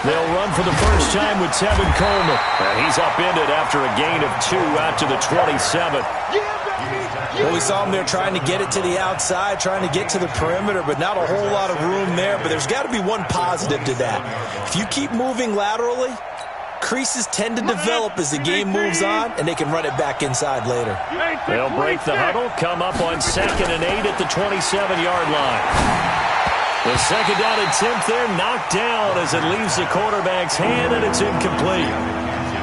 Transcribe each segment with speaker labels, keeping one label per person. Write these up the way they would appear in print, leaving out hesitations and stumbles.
Speaker 1: They'll run for the first time with Tevin Coleman. And he's upended after a gain of 2 out to the 27.
Speaker 2: Well, we saw him there trying to get it to the outside, trying to get to the perimeter, but not a whole lot of room there. But there's got to be one positive to that. If you keep moving laterally, creases tend to develop as the game moves on, and they can run it back inside later.
Speaker 1: They'll break the huddle, come up on 2nd and 8 at the 27-yard line. The second down attempt there knocked down as it leaves the quarterback's hand, and it's incomplete.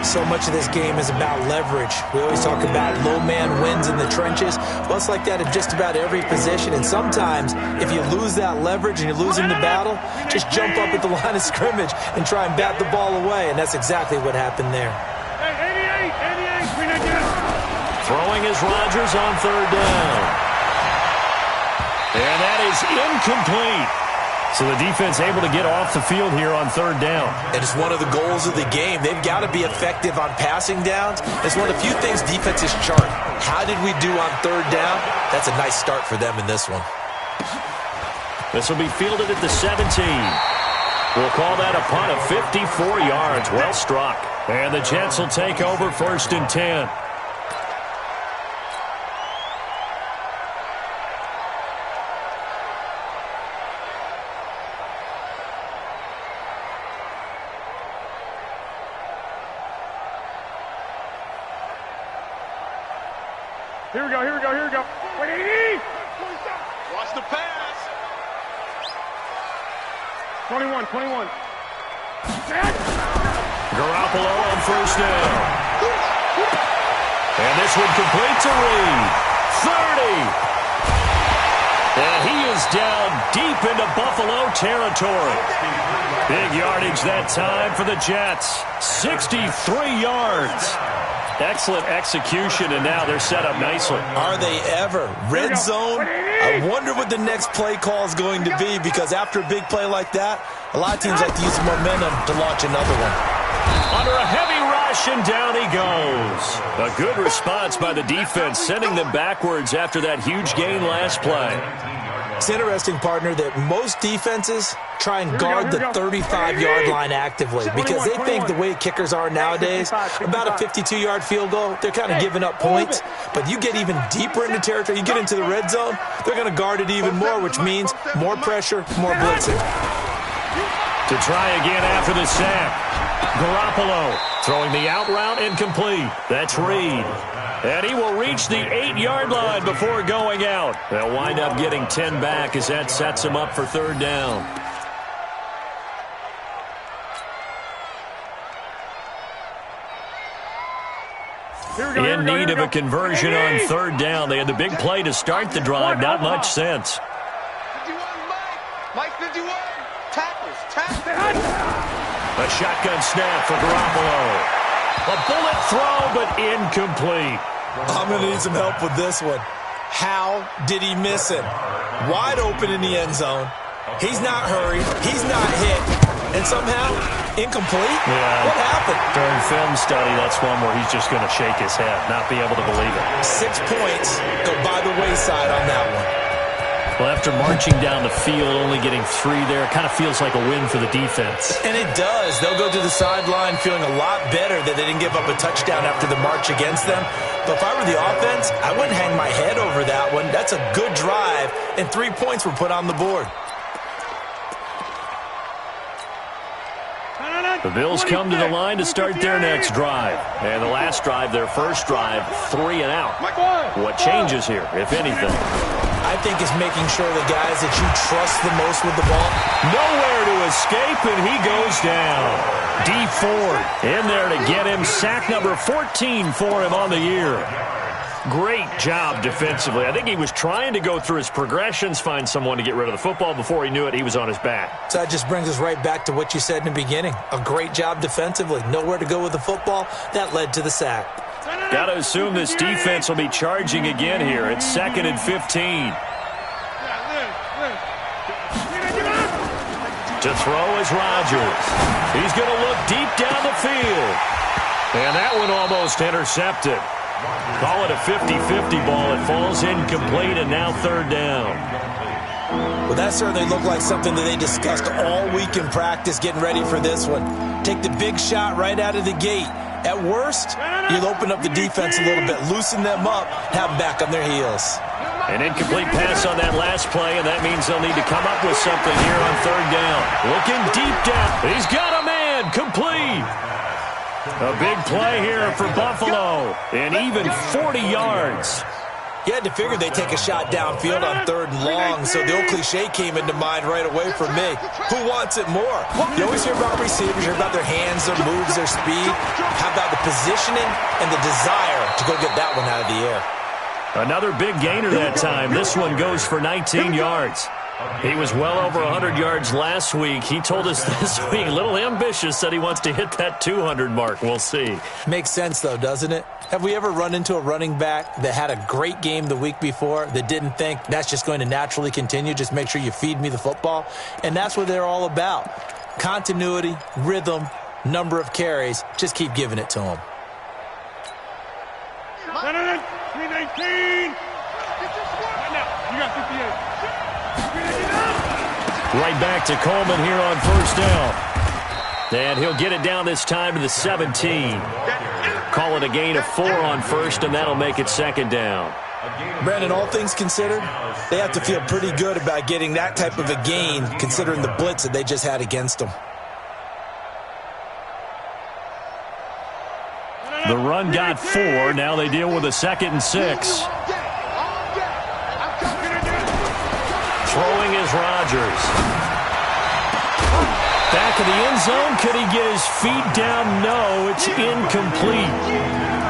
Speaker 2: So much of this game is about leverage. We always talk about low man wins in the trenches. Well, it's like that in just about every position. And sometimes, if you lose that leverage and you're losing the battle, just jump up at the line of scrimmage and try and bat the ball away. And that's exactly what happened there.
Speaker 1: Throwing is Rodgers on 3rd down. And that is incomplete. So the defense able to get off the field here on 3rd down.
Speaker 2: And it's one of the goals of the game. They've got to be effective on passing downs. It's one of the few things defenses chart. How did we do on 3rd down? That's a nice start for them in this one.
Speaker 1: This will be fielded at the 17. We'll call that a punt of 54 yards. Well struck. And the Jets will take over 1st and 10.
Speaker 3: Here we go. Wait, 80!
Speaker 4: Watch the pass.
Speaker 3: 21.
Speaker 1: Garoppolo on 1st down. And this one complete to Reed. 30. And he is down deep into Buffalo territory. Big yardage that time for the Jets. 63 yards. Excellent execution, and now they're set up nicely.
Speaker 2: Are they ever? Red zone? I wonder what the next play call is going to be, because after a big play like that, a lot of teams like to use the momentum to launch another one.
Speaker 1: Under a heavy rush, and down he goes. A good response by the defense, sending them backwards after that huge gain last play.
Speaker 2: It's interesting, partner, that most defenses try and guard the 35-yard line actively because they think the way kickers are nowadays, about a 52-yard field goal, they're kind of giving up points. But you get even deeper into territory, you get into the red zone, they're going to guard it even more, which means more pressure, more blitzing.
Speaker 1: To try again after the sack. Garoppolo throwing the out route incomplete. That's Reed. And he will reach the 8-yard line before going out. They'll wind up getting 10 back as that sets him up for 3rd down. In need of a conversion on 3rd down. They had the big play to start the drive. Not much sense.
Speaker 4: 51, Mike 51. Tackles.
Speaker 1: A shotgun snap for Garoppolo. A bullet throw, but incomplete.
Speaker 2: I'm going to need some help with this one. How did he miss him? Wide open in the end zone. He's not hurried. He's not hit. And somehow, incomplete?
Speaker 1: Yeah.
Speaker 2: What happened?
Speaker 1: During film study, that's one where he's just going to shake his head, not be able to believe it.
Speaker 2: 6 points go by the wayside on that one.
Speaker 1: Well, after marching down the field, only getting 3 there, it kind of feels like a win for the defense.
Speaker 2: And it does. They'll go to the sideline feeling a lot better that they didn't give up a touchdown after the march against them. But if I were the offense, I wouldn't hang my head over that one. That's a good drive, and 3 points were put on the board.
Speaker 1: The Bills come to the line to start their next drive. And the last drive, their first drive, 3 and out. What changes here, if anything?
Speaker 2: I think it's making sure the guys that you trust the most with the ball.
Speaker 1: Nowhere to escape, and he goes down. D Ford in there to get him. Sack number 14 for him on the year. Great job defensively. I think he was trying to go through his progressions, find someone to get rid of the football. Before he knew it, he was on his back.
Speaker 2: So that just brings us right back to what you said in the beginning. A great job defensively. Nowhere to go with the football. That led to the sack.
Speaker 1: Got to assume this defense will be charging again here. It's 2nd and 15. To throw is Rodgers. He's going to look deep down the field. And that one almost intercepted. Call it a 50-50 ball. It falls incomplete, and now third down.
Speaker 2: Well, that certainly looked like something that they discussed all week in practice getting ready for this one. Take the big shot right out of the gate. At worst, you'll open up the defense a little bit, loosen them up, have them back on their heels.
Speaker 1: An incomplete pass on that last play, and that means they'll need to come up with something here on third down. Looking deep down. He's got a man. Complete. A big play here for Buffalo, and even 40 yards.
Speaker 2: You had to figure they'd take a shot downfield on third and long, so the old cliche came into mind right away for me. Who wants it more? You always hear about receivers, you hear about their hands, their moves, their speed. How about the positioning and the desire to go get that one out of the air?
Speaker 1: Another big gainer that time. This one goes for 19 yards. He was well over 100 yards last week. He told us this week, a little ambitious, said he wants to hit that 200 mark. We'll see.
Speaker 2: Makes sense, though, doesn't it? Have we ever run into a running back that had a great game the week before that didn't think that's just going to naturally continue? Just make sure you feed me the football. And that's what they're all about. Continuity, rhythm, number of carries. Just keep giving it to them.
Speaker 3: 319. You got 58.
Speaker 1: Right back to Coleman here on first down. And he'll get it down this time to the 17. Call it a gain of 4 on first, and that'll make it second down.
Speaker 2: Brandon, all things considered, they have to feel pretty good about getting that type of a gain considering the blitz that they just had against them.
Speaker 1: The run got 4. Now they deal with a 2nd and 6. Throwing is Rodgers. Back of the end zone. Could he get his feet down? No, it's incomplete.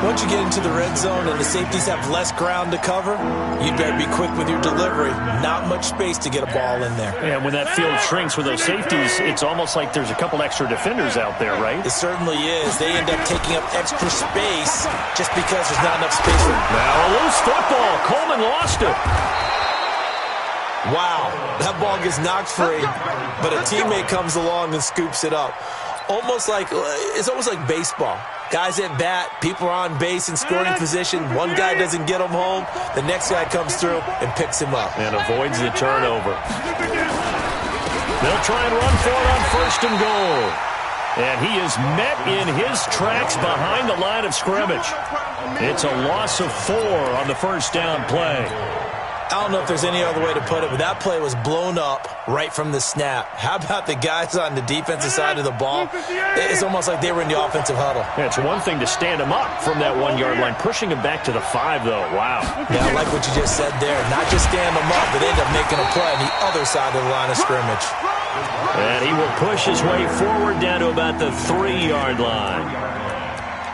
Speaker 2: Once you get into the red zone and the safeties have less ground to cover, you'd better be quick with your delivery. Not much space to get a ball in there.
Speaker 1: And when that field shrinks with those safeties, it's almost like there's a couple extra defenders out there, right?
Speaker 2: It certainly is. They end up taking up extra space just because there's not enough space for them.
Speaker 1: Now a loose football. Coleman lost it.
Speaker 2: Wow, that ball gets knocked free, but a teammate comes along and scoops it up. It's almost like baseball. Guys at bat, people are on base in scoring position. One guy doesn't get him home. The next guy comes through and picks him up.
Speaker 1: And avoids the turnover. They'll try and run for it on first and goal. And he is met in his tracks behind the line of scrimmage. It's a loss of 4 on the first down play.
Speaker 2: I don't know if there's any other way to put it, but that play was blown up right from the snap. How about the guys on the defensive side of the ball? It's almost like they were in the offensive huddle.
Speaker 1: Yeah, it's one thing to stand him up from that 1-yard line. Pushing him back to the 5, though. Wow.
Speaker 2: Yeah, I like what you just said there. Not just stand him up, but end up making a play on the other side of the line of scrimmage.
Speaker 1: And he will push his way forward down to about the 3-yard line.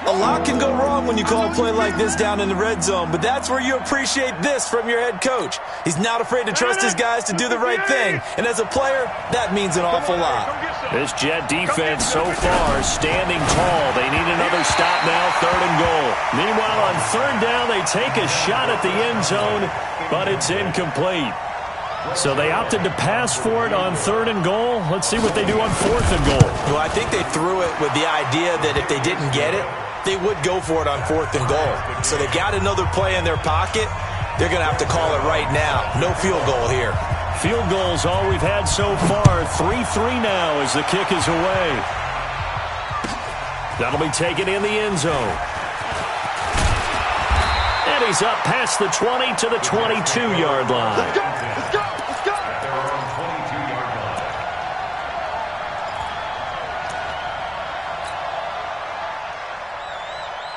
Speaker 2: A lot can go wrong when you call a play like this down in the red zone, but that's where you appreciate this from your head coach. He's not afraid to trust his guys to do the right thing, and as a player, that means an awful lot.
Speaker 1: This Jet defense so far standing tall. They need another stop now, 3rd and goal. Meanwhile, on 3rd down, they take a shot at the end zone, but it's incomplete. So they opted to pass for it on 3rd and goal. Let's see what they do on 4th and goal.
Speaker 2: Well, I think they threw it with the idea that if they didn't get it, they would go for it on 4th and goal. So they got another play in their pocket. They're going to have to call it right now. No field goal here.
Speaker 1: Field goal's all we've had so far. 3-3 now as the kick is away. That'll be taken in the end zone. And he's up past the 20 to the 22-yard line.
Speaker 4: Let's go! Let's go! Let's go!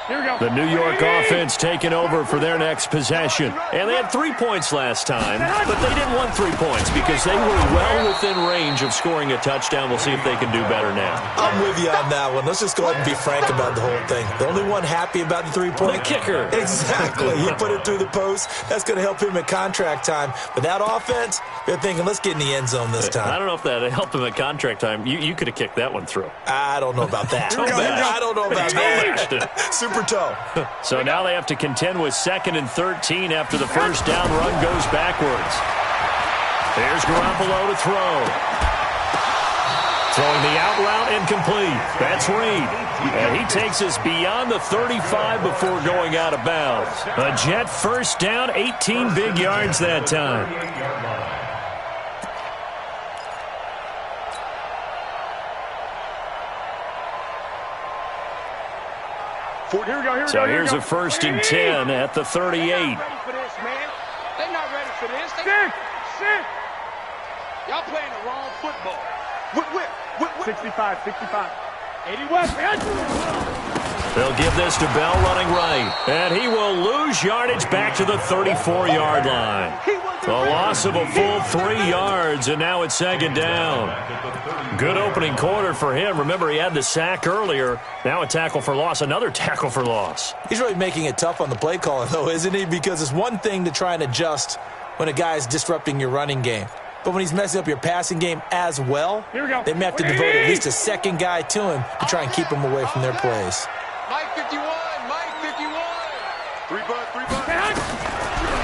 Speaker 3: Here we go.
Speaker 1: The New York offense taking over for their next possession. And they had 3 points last time, but they didn't want 3 points because they were well within range of scoring a touchdown. We'll see if they can do better now.
Speaker 2: I'm with you on that one. Let's just go ahead and be frank about the whole thing. The only one happy about the 3-point.
Speaker 1: The kicker.
Speaker 2: Exactly. He put it through the post. That's going to help him at contract time. But that offense, they're thinking, let's get in the end zone this time.
Speaker 1: I don't know if that helped him at contract time. You could have kicked that one through.
Speaker 2: I don't know about that. I don't know about that. Super toe.
Speaker 1: So now they have to contend with 2nd and 13 after the first down run goes backwards. There's Garoppolo to throw. Throwing the out route incomplete. That's Reed. And he takes us beyond the 35 before going out of bounds. A Jet first down, 18 big yards that time. So here's a 1st and 10 at the 38.
Speaker 4: They're not ready for this, man. They're not ready for this.
Speaker 3: Sit.
Speaker 4: Y'all playing the wrong football. Whip.
Speaker 3: 65. 80 West.
Speaker 1: They'll give this to Bell running right. And he will lose yardage back to the 34-yard line. A loss of a full 3 yards, and now it's 2nd down. Good opening quarter for him. Remember, he had the sack earlier. Now a tackle for loss, another tackle for loss.
Speaker 2: He's really making it tough on the play calling, though, isn't he? Because it's one thing to try and adjust when a guy is disrupting your running game. But when he's messing up your passing game as well, they may have to devote at least a second guy to him to try and keep him away from their plays.
Speaker 4: Mike 51. Three bud.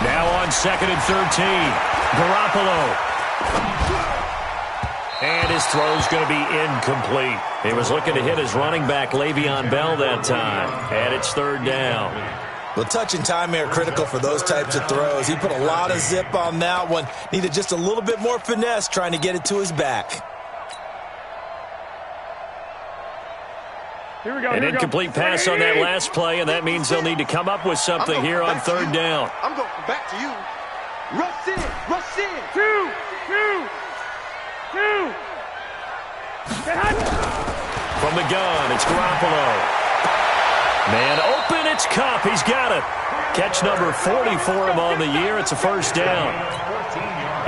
Speaker 1: Now on 2nd and 13. Garoppolo. And his throw's going to be incomplete. He was looking to hit his running back, Le'Veon Bell, that time. And it's 3rd down.
Speaker 2: Well, touch and time are critical for those types of throws. He put a lot of zip on that one. Needed just a little bit more finesse trying to get it to his back.
Speaker 1: An incomplete pass on that last play, and that means they'll need to come up with something here on 3rd down.
Speaker 4: I'm going back to you. Rush in.
Speaker 3: Two.
Speaker 1: From the gun, it's Garoppolo. Man open, it's Cup. He's got it. Catch number 40 for him on the year. It's a 1st down.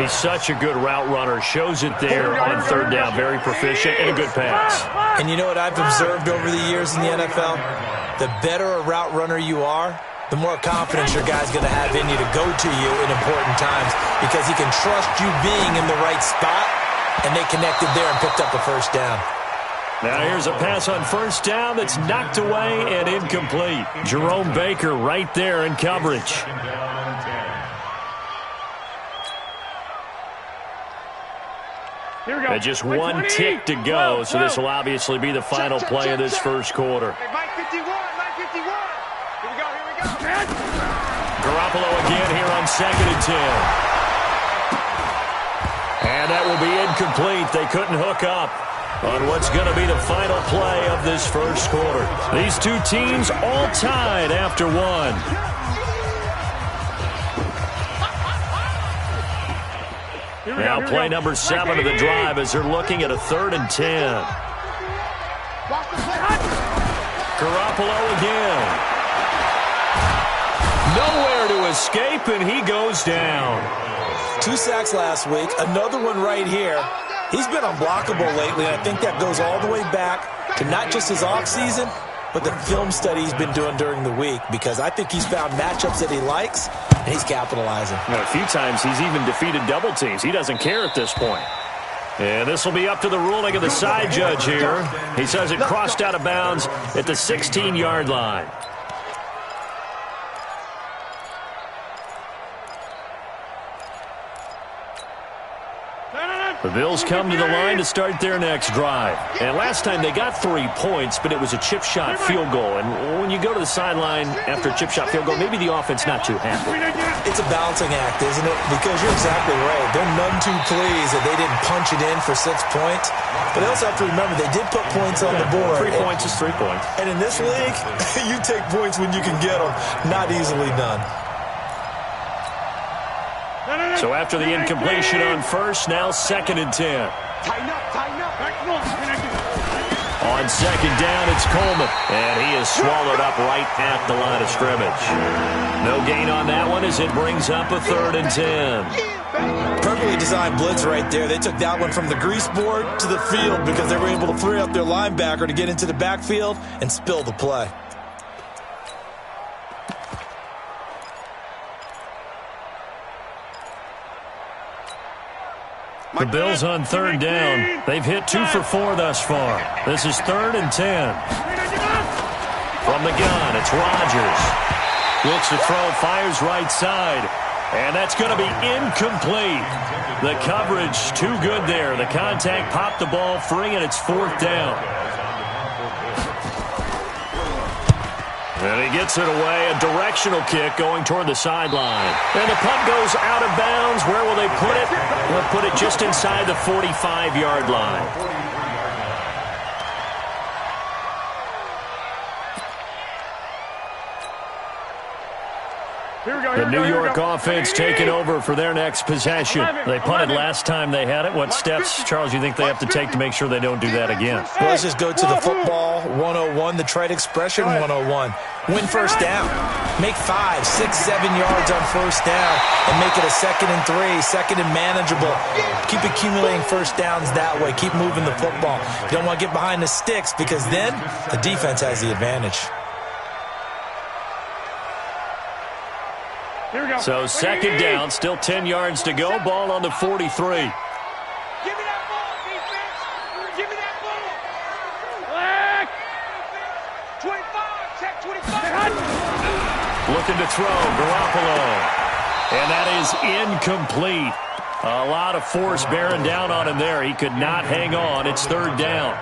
Speaker 1: He's such a good route runner. Shows it there on 3rd down. Very proficient and a good pass.
Speaker 2: And you know what I've observed over the years in the NFL? The better a route runner you are, the more confidence your guy's going to have in you to go to you in important times because he can trust you being in the right spot, and they connected there and picked up a 1st down.
Speaker 1: Now here's a pass on 1st down that's knocked away and incomplete. Jerome Baker right there in coverage. And just 1 tick to go, so this will obviously be the final play of this 1st quarter.
Speaker 4: Hey, Mike 51. Here we go.
Speaker 1: Garoppolo again here on 2nd and 10. And that will be incomplete. They couldn't hook up on what's going to be the final play of this 1st quarter. These two teams all tied after 1. Now play number 7 of the drive as they're looking at a 3rd and 10. Garoppolo again. Nowhere to escape, and he goes down.
Speaker 2: 2 sacks last week, another one right here. He's been unblockable lately, and I think that goes all the way back to not just his offseason, but the film study he's been doing during the week, because I think he's found matchups that he likes, and he's capitalizing.
Speaker 1: A few times he's even defeated double teams. He doesn't care at this point. And this will be up to the ruling of the side judge here. He says it crossed out of bounds at the 16-yard line. The Bills come to the line to start their next drive. And last time they got 3 points, but it was a chip shot field goal. And when you go to the sideline after a chip shot field goal, maybe the offense not too happy.
Speaker 2: It's a balancing act, isn't it? Because you're exactly right. They're none too pleased that they didn't punch it in for 6 points. But they also have to remember they did put points on the board.
Speaker 1: 3 points is 3 points.
Speaker 2: And in this league, you take points when you can get them. Not easily done.
Speaker 1: So after the incompletion on 1st, now 2nd and 10.
Speaker 4: Tighten up.
Speaker 1: On 2nd down, it's Coleman. And he is swallowed up right at the line of scrimmage. No gain on that one as it brings up a 3rd and 10.
Speaker 2: Perfectly designed blitz right there. They took that one from the grease board to the field because they were able to free up their linebacker to get into the backfield and spill the play.
Speaker 1: The Bills on 3rd down. They've hit 2 for 4 thus far. This is 3rd and 10. From the gun, it's Rodgers. Looks to throw, fires right side. And that's going to be incomplete. The coverage too good there. The contact popped the ball free, and it's 4th down. And he gets it away, a directional kick going toward the sideline. And the punt goes out of bounds. Where will they put it? They'll put it just inside the 45-yard line. The New York offense taking over for their next possession. They punted last time they had it. What steps, Charles, you think they have to take to make sure they don't do that again?
Speaker 2: Well, let's just go to the football 101, the trade expression 101. Win first down. Make 5, 6, 7 yards on first down and make it a 2nd and 3, 2nd and manageable. Keep accumulating first downs that way. Keep moving the football. You don't want to get behind the sticks because then the defense has the advantage.
Speaker 1: So 2nd down, still 10 yards to go. Ball on the 43.
Speaker 4: Give me that ball, defense. Give me that ball. 25, check 25.
Speaker 1: Looking to throw, Garoppolo. And that is incomplete. A lot of force bearing down on him there. He could not hang on. It's 3rd down.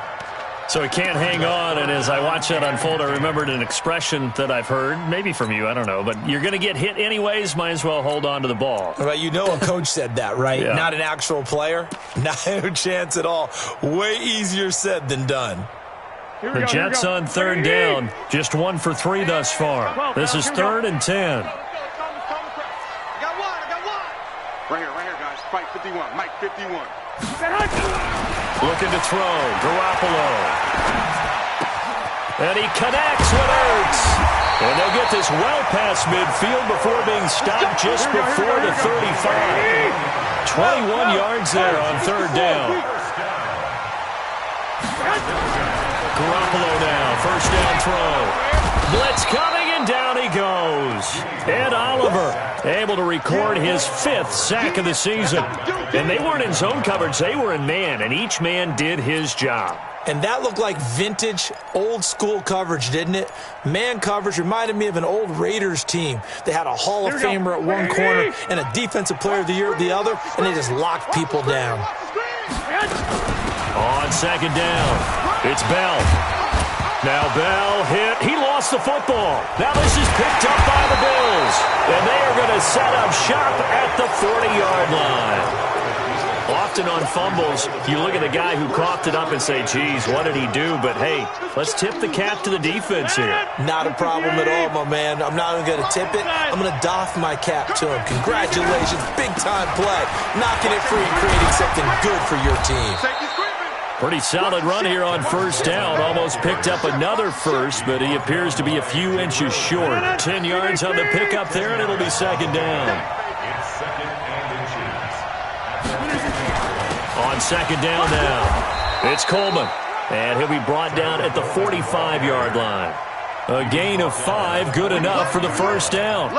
Speaker 1: So he can't hang on, and as I watch that unfold, I remembered an expression that I've heard, maybe from you, I don't know, but you're going to get hit anyways, might as well hold on to the ball.
Speaker 2: Well, you know a coach said that, right?
Speaker 1: Yeah.
Speaker 2: Not an actual player. No chance at all. Way easier said than done.
Speaker 1: The Jets on 3rd down, just 1 for 3 thus far. This is 3rd and 10.
Speaker 4: I got one. Right here, guys. Fight 51. Mike 51.
Speaker 1: Looking to throw, Garoppolo. And he connects with Ertz. And they'll get this well past midfield before being stopped just before the 35. 21 yards there on 3rd down. Garoppolo now, first down throw. Blitz coming, and down he goes. Ed Oliver able to record his 5th sack of the season. And they weren't in zone coverage, they were in man, and each man did his job.
Speaker 2: And that looked like vintage, old-school coverage, didn't it? Man coverage reminded me of an old Raiders team. They had a Hall of Famer at one corner and a Defensive Player of the Year at the other, and they just locked people down.
Speaker 1: On 2nd down, it's Bell. Now Bell hit. He lost the football. Now this is picked up by the Bills. And they are going to set up shop at the 40-yard line. Often on fumbles, you look at the guy who coughed it up and say, geez, what did he do? But, hey, let's tip the cap to the defense here.
Speaker 2: Not a problem at all, my man. I'm not even going to tip it. I'm going to doff my cap to him. Congratulations. Big-time play. Knocking it free and creating something good for your team.
Speaker 1: Pretty solid run here on first down. Almost picked up another first, but he appears to be a few inches short. 10 yards on the pickup there, and it'll be 2nd down. On 2nd down now, it's Coleman. And he'll be brought down at the 45-yard line. A gain of 5, good enough for the first down.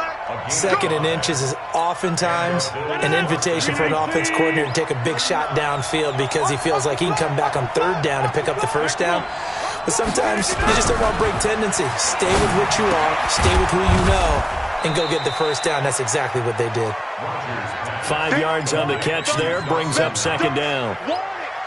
Speaker 2: 2nd and inches is oftentimes an invitation for an offense coordinator to take a big shot downfield because he feels like he can come back on 3rd down and pick up the first down. But sometimes you just don't want to break tendency. Stay with what you are, stay with who you know, and go get the first down. That's exactly what they did.
Speaker 1: 5 yards on the catch there, brings up 2nd down.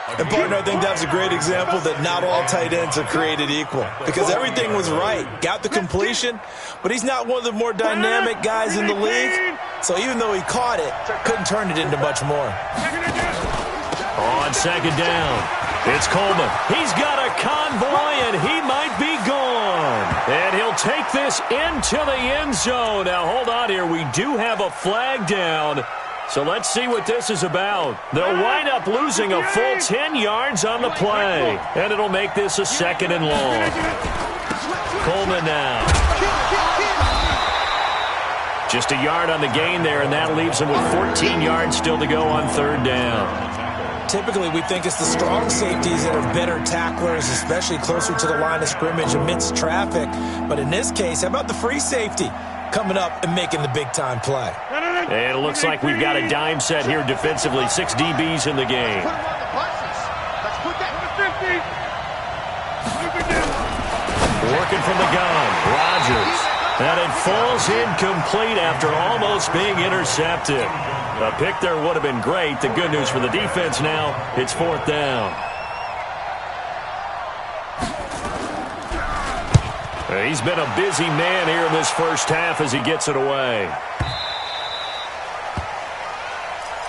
Speaker 2: And, partner, I think that was a great example that not all tight ends are created equal because everything was right. Got the completion, but he's not one of the more dynamic guys in the league. So even though he caught it, couldn't turn it into much more.
Speaker 1: On 2nd down, it's Coleman. He's got a convoy, and he might be gone. And he'll take this into the end zone. Now, hold on here. We do have a flag down. So let's see what this is about. They'll wind up losing a full 10 yards on the play. And it'll make this a 2nd and long. Coleman now. Just a yard on the gain there, and that leaves him with 14 yards still to go on 3rd down.
Speaker 2: Typically, we think it's the strong safeties that are better tacklers, especially closer to the line of scrimmage amidst traffic. But in this case, how about the free safety coming up and making the big-time play?
Speaker 1: And it looks like we've got a dime set here defensively. 6 DBs in the game. Working from the gun, Rodgers. And it falls incomplete after almost being intercepted. A pick there would have been great. The good news for the defense now, it's 4th down. He's been a busy man here in this first half as he gets it away.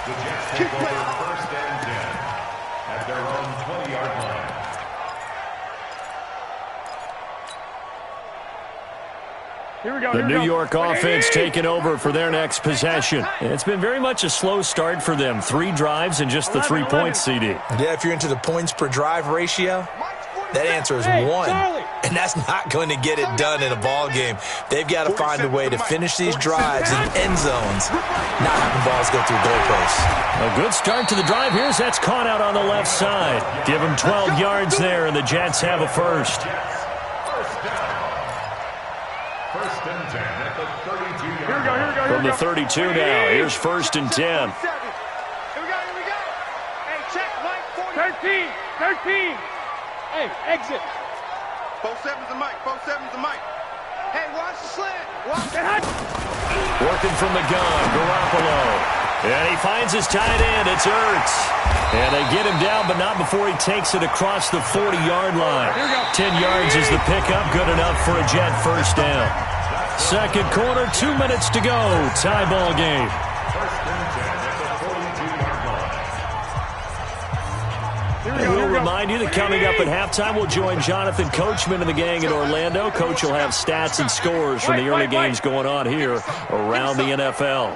Speaker 5: The Jets take over 1st and 10 at their own 20-yard line.
Speaker 3: Here we go.
Speaker 1: The New York offense taking over for their next possession. And it's been very much a slow start for them. 3 drives and just the 3 points, CD.
Speaker 2: Yeah, if you're into the points per drive ratio, that answer is 1. And that's not going to get it done in a ball game. They've got to find a way to finish these drives in end zones, not having balls go through goalposts.
Speaker 1: A good start to the drive here as that's caught out on the left side. Give them 12 yards there, and the Jets have a first.
Speaker 5: First and 10 at the 32-yard
Speaker 3: Here we go, here we go,
Speaker 1: From the 32 now, here's 1st and 10.
Speaker 4: Here we go, here we go. Hey, check, Mike, 40.
Speaker 3: 13. Hey, exit.
Speaker 4: 4-7's the mic, 4-7's the mic. Hey, watch the slant. Watch
Speaker 3: it.
Speaker 1: Working from the gun, Garoppolo. And he finds his tight end, it's Ertz. And they get him down, but not before he takes it across the 40-yard line. 10 yards is the pickup, good enough for a Jet first down. Second quarter, 2 minutes to go. Tie ball game.
Speaker 5: First and 10 at the 42-yard line.
Speaker 1: And we'll remind you that coming up at halftime, we'll join Jonathan Coachman and the gang in Orlando. Coach will have stats and scores from the early games going on here around the NFL.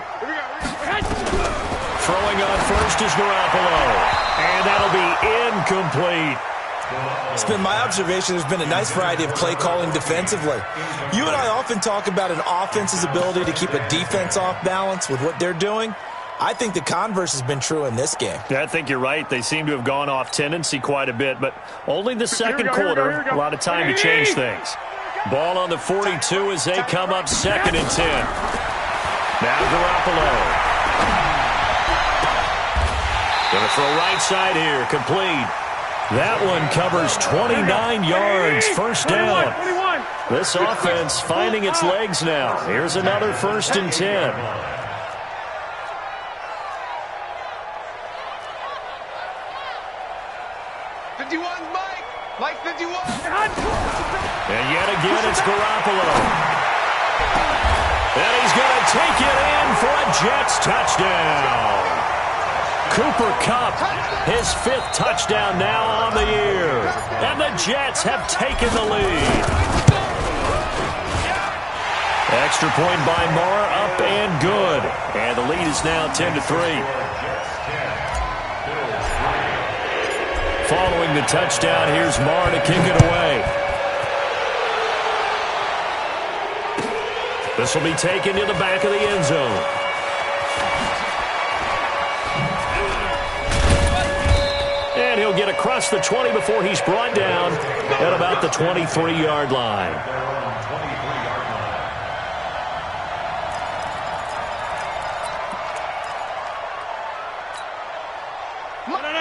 Speaker 1: Throwing on first is Garoppolo. And that'll be incomplete.
Speaker 2: It's been my observation there's been a nice variety of play calling defensively. You and I often talk about an offense's ability to keep a defense off balance with what they're doing. I think the converse has been true in this game.
Speaker 1: Yeah, I think you're right. They seem to have gone off tendency quite a bit, but only the second quarter, a lot of time to change things. Ball on the 42 as they come up 2nd and 10. Now Garoppolo. Going to throw right side here, complete. That one covers 29 yards, first down. This offense finding its legs now. Here's another 1st and 10.
Speaker 4: 51, Mike 51.
Speaker 1: And yet again, it's Garoppolo. And he's going to take it in for a Jets touchdown. Cooper Kupp, his 5th touchdown now on the year. And the Jets have taken the lead. Extra point by Moore, up and good. And the lead is now 10-3. Following the touchdown, here's Moore to kick it away. This will be taken to the back of the end zone. And he'll get across the 20 before he's brought down at about the 23-yard line.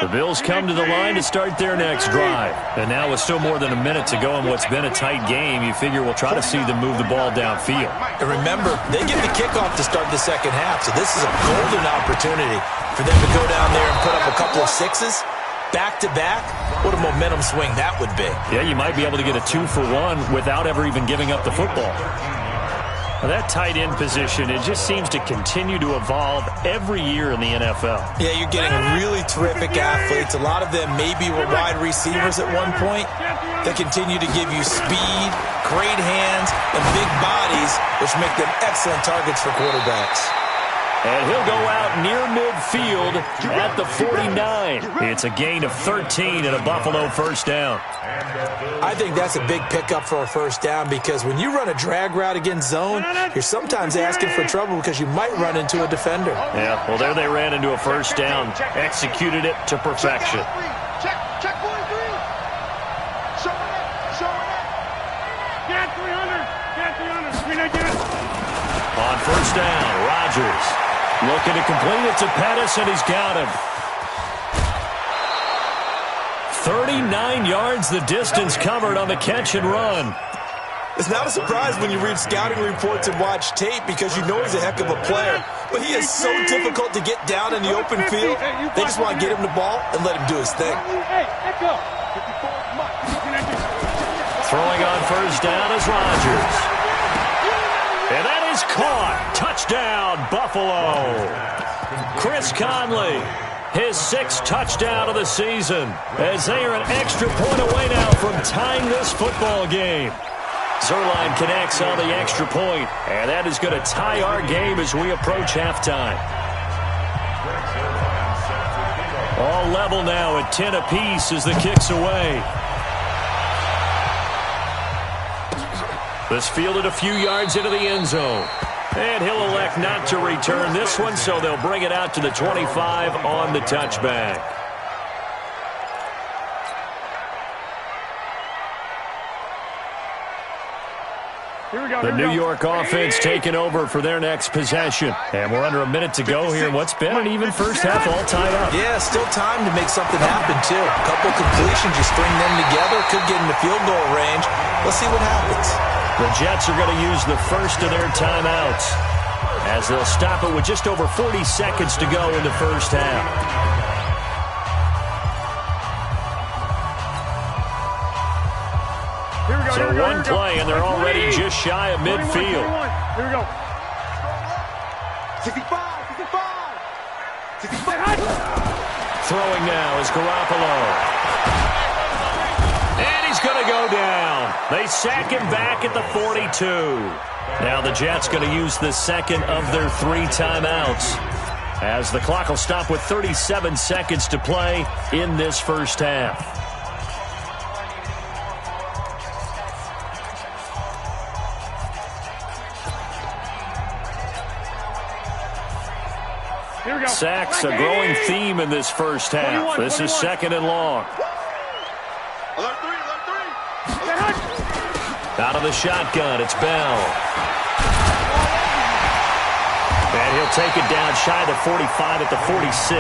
Speaker 1: The Bills come to the line to start their next drive. And now with still more than a minute to go in what's been a tight game, you figure we'll try to see them move the ball downfield.
Speaker 2: And remember, they get the kickoff to start the second half, so this is a golden opportunity for them to go down there and put up a couple of 6s. Back-to-back, what a momentum swing that would be.
Speaker 1: Yeah, you might be able to get a 2-for-1 without ever even giving up the football. Well, that tight end position, it just seems to continue to evolve every year in the NFL.
Speaker 2: Yeah, you're getting really terrific athletes. A lot of them maybe were wide receivers at one point. They continue to give you speed, great hands, and big bodies, which make them excellent targets for quarterbacks.
Speaker 1: And he'll go out near midfield at the 49. It's a gain of 13 and a Buffalo first down.
Speaker 2: I think that's a big pickup for a first down because when you run a drag route against zone, you're sometimes asking for trouble because you might run into a defender.
Speaker 1: Yeah, well, there they ran into a first down, executed it to perfection.
Speaker 4: Check 43. Show it.
Speaker 3: Get 300.
Speaker 1: On first down, Rodgers looking to complete it to Pettis, and he's got him. 39 yards the distance covered on the catch and run.
Speaker 2: It's not a surprise when you read scouting reports and watch tape because you know he's a heck of a player. But he is so difficult to get down in the open field. They just want to get him the ball and let him do his thing.
Speaker 1: Throwing on first down is Rodgers. And that is caught. Touchdown, Buffalo. Chris Conley, his 6th touchdown of the season, as they are an extra point away now from tying this football game. Zerline connects on the extra point, and that is going to tie our game as we approach halftime. All level now at 10 apiece as the kick's away. This fielded a few yards into the end zone. And he'll elect not to return this one, so they'll bring it out to the 25 on the touchback. The New York offense taking over for their next possession. And we're under a minute to go here. What's been an even first half all tied up.
Speaker 2: Yeah, still time to make something happen, too. A couple completions, you string them together, could get into field goal range. Let's see what happens.
Speaker 1: The Jets are going to use the first of their timeouts as they'll stop it with just over 40 seconds to go in the first half. So one play, and they're already just shy of midfield.
Speaker 3: Here we go.
Speaker 4: 65.
Speaker 1: Throwing now is Garoppolo. And he's going to go down. They sack him back at the 42. Now the Jets going to use the second of their 3 timeouts, as the clock will stop with 37 seconds to play in this first half. Sacks, a growing theme in this first half. This is 2nd and long. Out of the shotgun, it's Bell. And he'll take it down shy of the 45 at the 46.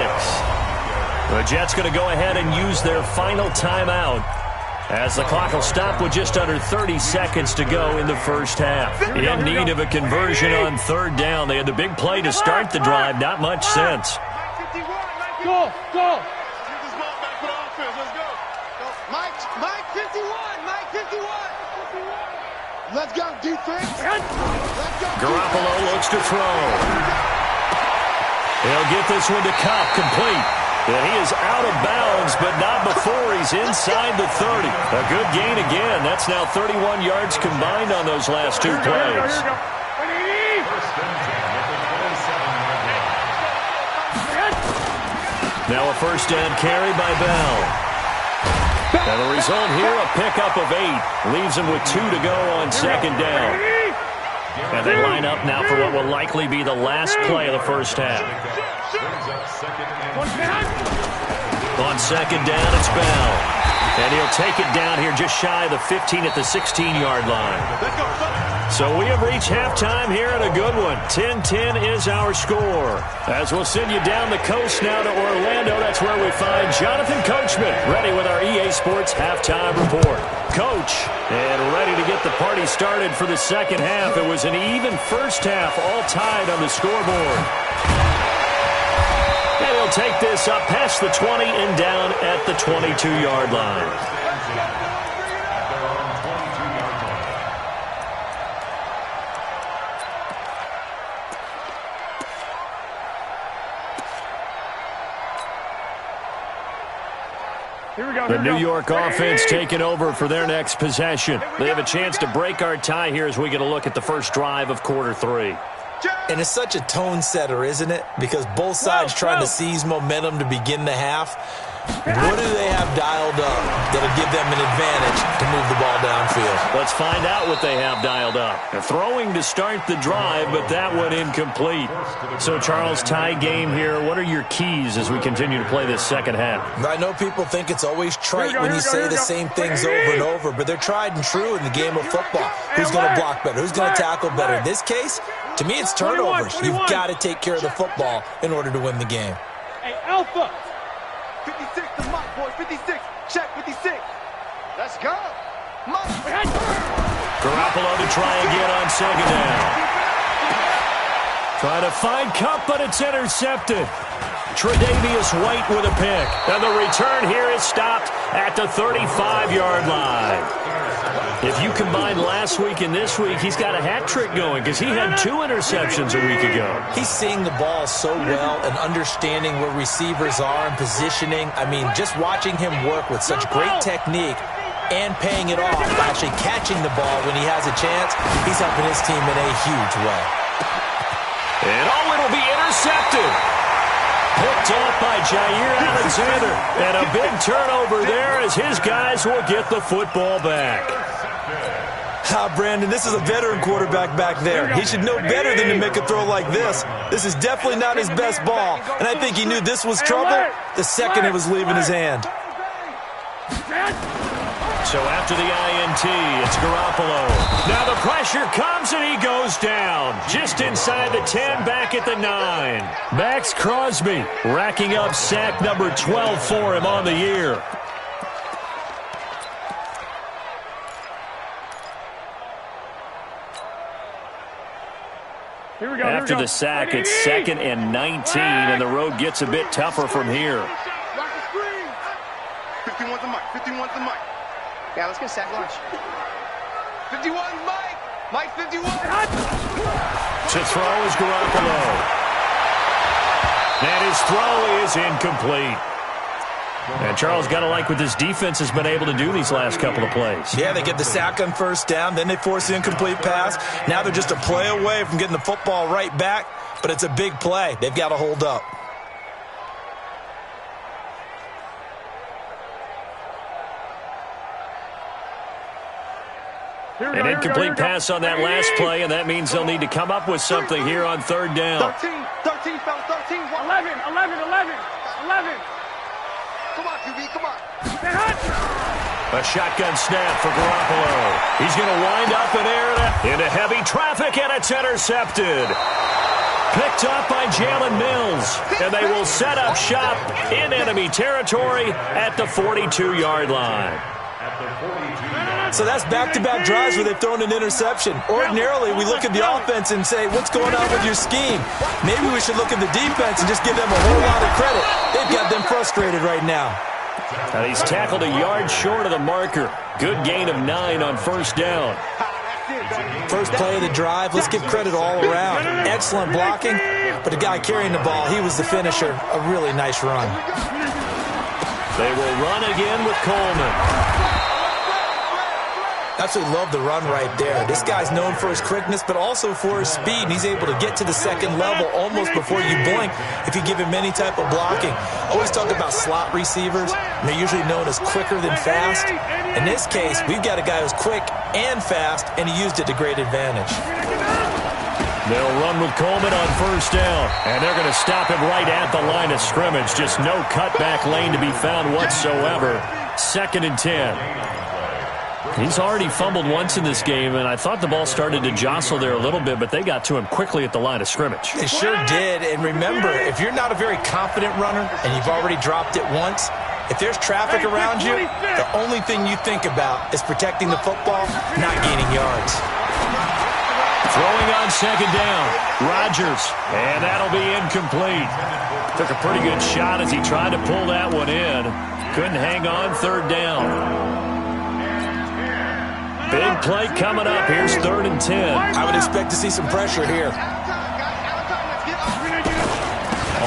Speaker 1: The Jets going to go ahead and use their final timeout, as the clock will stop with just under 30 seconds to go in the first half. In need of a conversion on 3rd down. They had the big play to start the drive. Not much sense.
Speaker 3: Go.
Speaker 4: Mike 51. Let's go, defense. Let's go.
Speaker 1: Garoppolo looks to throw. He'll get this one to Kupp, complete. And he is out of bounds, but not before he's inside the 30. A good gain again. That's now 31 yards combined on those last 2 plays. Now a first down carry by Bell. And the result here, a pickup of 8. Leaves him with 2 to go on 2nd down. And they line up now for what will likely be the last play of the first half. On 2nd down, it's Bell. And he'll take it down here just shy of the 15 at the 16-yard line. So we have reached halftime here at a good one. 10-10 is our score. As we'll send you down the coast now to Orlando, that's where we find Jonathan Coachman, ready with our EA Sports halftime report. Coach, and ready to get the party started for the second half. It was an even first half, all tied on the scoreboard. And he'll take this up past the 20 and down at the 22-yard line. The New York offense taking over for their next possession. They have a chance to break our tie here as we get a look at the first drive of quarter 3.
Speaker 2: And it's such a tone setter, isn't it? Because both sides trying to seize momentum to begin the half. What do they have dialed up that'll give them an advantage to move the ball downfield?
Speaker 1: Let's find out what they have dialed up. They're throwing to start the drive, but that one incomplete. So, Charles, tie game here. What are your keys as we continue to play this second half?
Speaker 2: I know people think it's always trite when you say the same things over and over, but they're tried and true in the game of football. Who's going to block better? Who's going to tackle better? In this case, to me, it's turnovers. You've got to take care of the football in order to win the game.
Speaker 3: Hey, Alpha.
Speaker 4: 56 to Mike, boy. 56. Check 56. Let's go. Mike.
Speaker 1: Garoppolo to try again on second down. Trying to find Cup, but it's intercepted. Tre'Davious White with a pick. And the return here is stopped at the 35-yard line. If you combine last week and this week, he's got a hat trick going because he had 2 interceptions a week ago.
Speaker 2: He's seeing the ball so well and understanding where receivers are and positioning. I mean, just watching him work with such great technique and paying it off by actually catching the ball when he has a chance, he's helping his team in a huge way.
Speaker 1: And it'll be intercepted. Picked off by Jair Alexander. And a big turnover there as his guys will get the football back.
Speaker 2: Brandon, this is a veteran quarterback back there. He should know better than to make a throw like this. This is definitely not his best ball, and I think he knew this was trouble the second it was leaving his hand.
Speaker 1: So after the INT, it's Garoppolo. Now the pressure comes and he goes down. Just inside the 10, back at the 9. Max Crosby racking up sack number 12 for him on the year. After the sack, it's 2nd and 19, and the road gets a bit tougher from here.
Speaker 4: 51's the mic. 51's the mic. Yeah, let's get a sack lunch. 51's Mike. Mike 51.
Speaker 1: To throw is Garoppolo. And his throw is incomplete. And Charles, got to like what this defense has been able to do these last couple of plays.
Speaker 2: Yeah, they get the sack on first down, then they force the incomplete pass. Now they're just a play away from getting the football right back, but it's a big play. They've got to hold up.
Speaker 1: An incomplete pass on that last play, and that means they'll need to come up with something here on 3rd down.
Speaker 4: 13, fellas, 13. 11. Come on, QB, come on.
Speaker 1: A shotgun snap for Garoppolo. He's going to wind up in air into heavy traffic, and it's intercepted. Picked up by Jalen Mills, and they will set up shop in enemy territory at the 42-yard line.
Speaker 2: So that's back-to-back drives where they've thrown an interception. Ordinarily, we look at the offense and say, what's going on with your scheme? Maybe we should look at the defense and just give them a whole lot of credit. They've got them frustrated right now.
Speaker 1: And he's tackled a yard short of the marker. Good gain of 9 on 1st down.
Speaker 2: First play of the drive, let's give credit all around. Excellent blocking, but the guy carrying the ball, he was the finisher. A really nice run.
Speaker 1: They will run again with Coleman.
Speaker 2: Absolutely love the run right there. This guy's known for his quickness, but also for his speed. And he's able to get to the second level almost before you blink if you give him any type of blocking. Always talk about slot receivers. And they're usually known as quicker than fast. In this case, we've got a guy who's quick and fast, and he used it to great advantage.
Speaker 1: They'll run with Coleman on 1st down, and they're going to stop him right at the line of scrimmage. Just no cutback lane to be found whatsoever. 2nd and 10. He's already fumbled once in this game, and I thought the ball started to jostle there a little bit, but they got to him quickly at the line of scrimmage.
Speaker 2: They sure did, and remember, if you're not a very confident runner and you've already dropped it once, if there's traffic around you, the only thing you think about is protecting the football, not gaining yards.
Speaker 1: Throwing on 2nd down, Rodgers, and that'll be incomplete. Took a pretty good shot as he tried to pull that one in. Couldn't hang on 3rd down. Big play coming up. Here's 3rd and 10.
Speaker 2: I would expect to see some pressure here.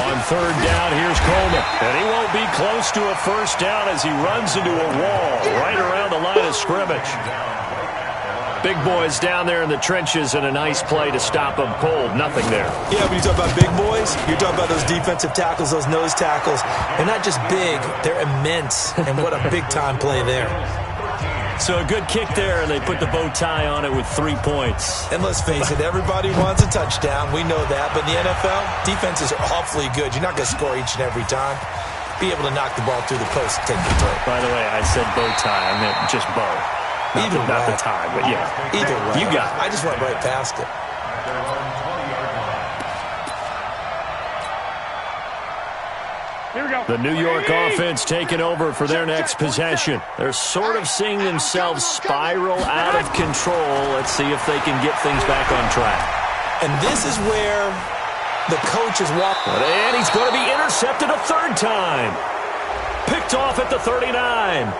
Speaker 1: On 3rd down, here's Coleman. And he won't be close to a 1st down as he runs into a wall right around the line of scrimmage. Big boys down there in the trenches, and a nice play to stop them cold. Nothing there.
Speaker 2: Yeah, when you talk about big boys, you're talking about those defensive tackles, those nose tackles. They're not just big, they're immense. And what a big-time play there.
Speaker 1: So a good kick there, and they put the bow tie on it with 3 points.
Speaker 2: And let's face it, everybody wants a touchdown. We know that. But in the NFL, defenses are awfully good. You're not going to score each and every time. Be able to knock the ball through the post and take the throw.
Speaker 1: By the way, I said bow tie. I meant just bow. Not the tie, but yeah.
Speaker 2: Either way.
Speaker 1: You got it.
Speaker 2: I just went right past it.
Speaker 3: Here we go.
Speaker 1: The New York offense taking over for their next possession. They're sort of seeing themselves spiral out of control. Let's see if they can get things back on track.
Speaker 2: And this is where the coach is walking.
Speaker 1: And he's going to be intercepted a third time. Picked off at the 39.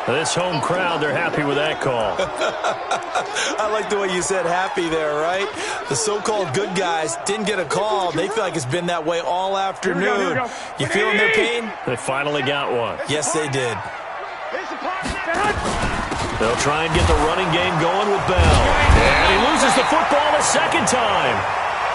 Speaker 1: This home crowd, they're happy with that call.
Speaker 2: I like the way you said happy there, right? The so-called good guys didn't get a call. They feel like it's been that way all afternoon. You feeling their pain?
Speaker 1: They finally got one.
Speaker 2: Yes, they did.
Speaker 1: They'll try and get the running game going with Bell. And he loses the football a second time.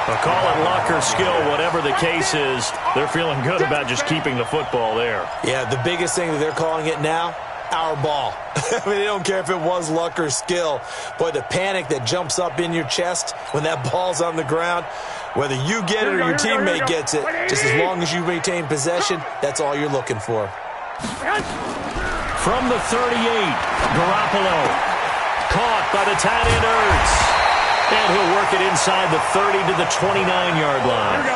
Speaker 1: They'll call it luck or skill, whatever the case is. They're feeling good about just keeping the football there.
Speaker 2: Yeah, the biggest thing that they're calling it now, our ball. I mean, they don't care if it was luck or skill. Boy, the panic that jumps up in your chest when that ball's on the ground, whether you get it or your teammate gets it, just as long as you maintain possession, that's all you're looking for.
Speaker 1: From the 38, Garoppolo. Caught by the tight end Ertz. And he'll work it inside the 30 to the 29-yard line.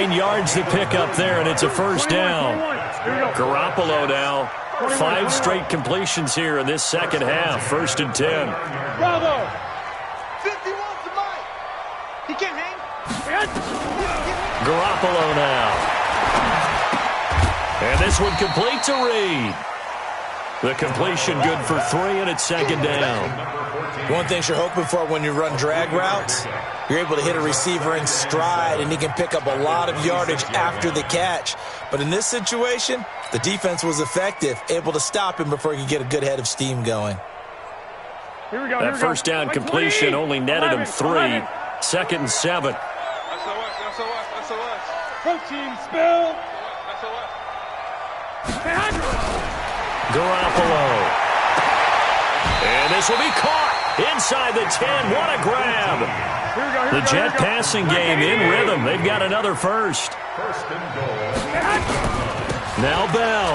Speaker 1: 9 yards to pick up there, and it's a first down. Garoppolo now. 5 straight completions here in this second half. 1st and 10.
Speaker 3: Bravo.
Speaker 4: 51's the Mike. He can't hang.
Speaker 1: Garoppolo now. And this one complete to Reed. The completion good for 3, and it's 2nd down.
Speaker 2: One thing you're hoping for when you run drag routes, you're able to hit a receiver in stride, and he can pick up a lot of yardage after the catch. But in this situation, the defense was effective, able to stop him before he could get a good head of steam going.
Speaker 3: Here we go.
Speaker 1: That first down completion only netted him 3. 2nd and 7.
Speaker 3: Protein spill.
Speaker 1: Garoppolo. And this will be caught inside the 10. What a grab. The Jet passing game in rhythm. They've got another first. Now Bell.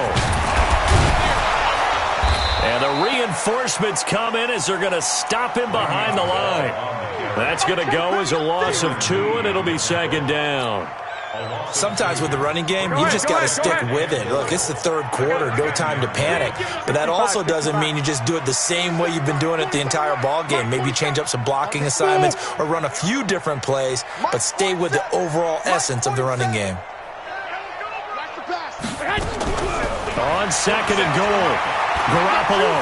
Speaker 1: And the reinforcements come in as they're going to stop him behind the line. That's going to go as a loss of 2, and it'll be 2nd down.
Speaker 2: Sometimes with the running game, you just got to stick with it. Look, it's the 3rd quarter, no time to panic. But that also doesn't mean you just do it the same way you've been doing it the entire ball game. Maybe change up some blocking assignments or run a few different plays, but stay with the overall essence of the running game.
Speaker 1: On 2nd and goal, Garoppolo.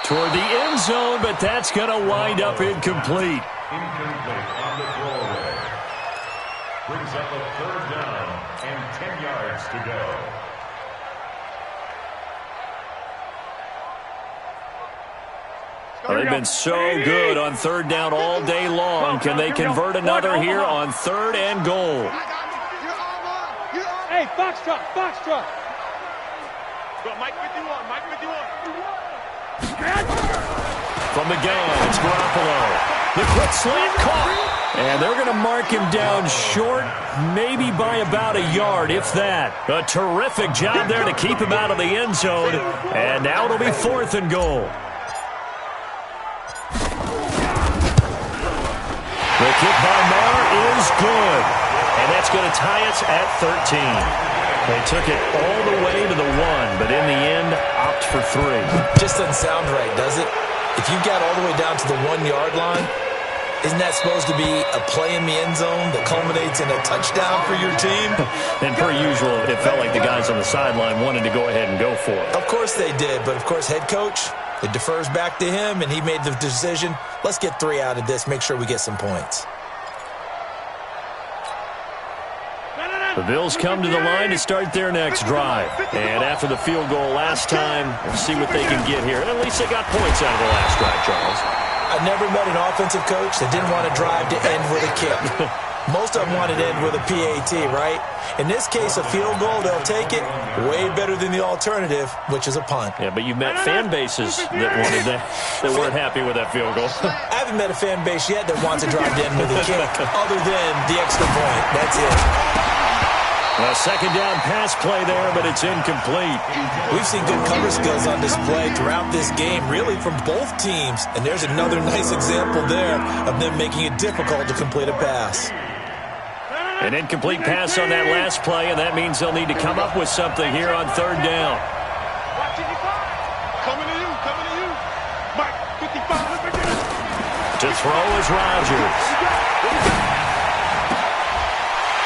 Speaker 1: Toward the end zone, but that's going to wind up incomplete.
Speaker 5: Incomplete on the throwaway. Brings up a 3rd down and 10 yards to go.
Speaker 1: They've been so good on 3rd down all day long. Can they convert another here on 3rd and goal?
Speaker 3: Hey, Foxtrot, Foxtrot.
Speaker 4: Mike 51, Mike 51.
Speaker 1: From the gun, it's Garoppolo. The quick slant caught. And they're going to mark him down short, maybe by about a yard, if that. A terrific job there to keep him out of the end zone. And now it'll be 4th and goal. The kick by Marr is good. And that's going to tie us at 13. They took it all the way to the 1, but in the end, opt for 3.
Speaker 2: Just doesn't sound right, does it? If you got all the way down to the 1-yard line, isn't that supposed to be a play in the end zone that culminates in a touchdown for your team?
Speaker 1: And per usual, it felt like the guys on the sideline wanted to go ahead and go for it.
Speaker 2: Of course they did, but of course head coach, it defers back to him, and he made the decision, let's get 3 out of this, make sure we get some points.
Speaker 1: The Bills come to the line to start their next drive. And after the field goal last time, we'll see what they can get here. And at least they got points out of the last drive, Charles.
Speaker 2: I've never met an offensive coach that didn't want to drive to end with a kick. Most of them wanted to end with a PAT, right? In this case, a field goal, they'll take it. Way better than the alternative, which is a punt.
Speaker 1: Yeah, but you've met fan bases that wanted that, that weren't happy with that field goal.
Speaker 2: I haven't met a fan base yet that wants to drive to end with a kick, other than the extra point. That's it.
Speaker 1: A 2nd down pass play there, but it's incomplete.
Speaker 2: We've seen good cover skills on display throughout this game, really from both teams. And there's another nice example there of them making it difficult to complete a pass.
Speaker 1: An incomplete pass on that last play, and that means they'll need to come up with something here on third down.
Speaker 3: Coming to you. Mike, 55.
Speaker 1: To throw is Rodgers.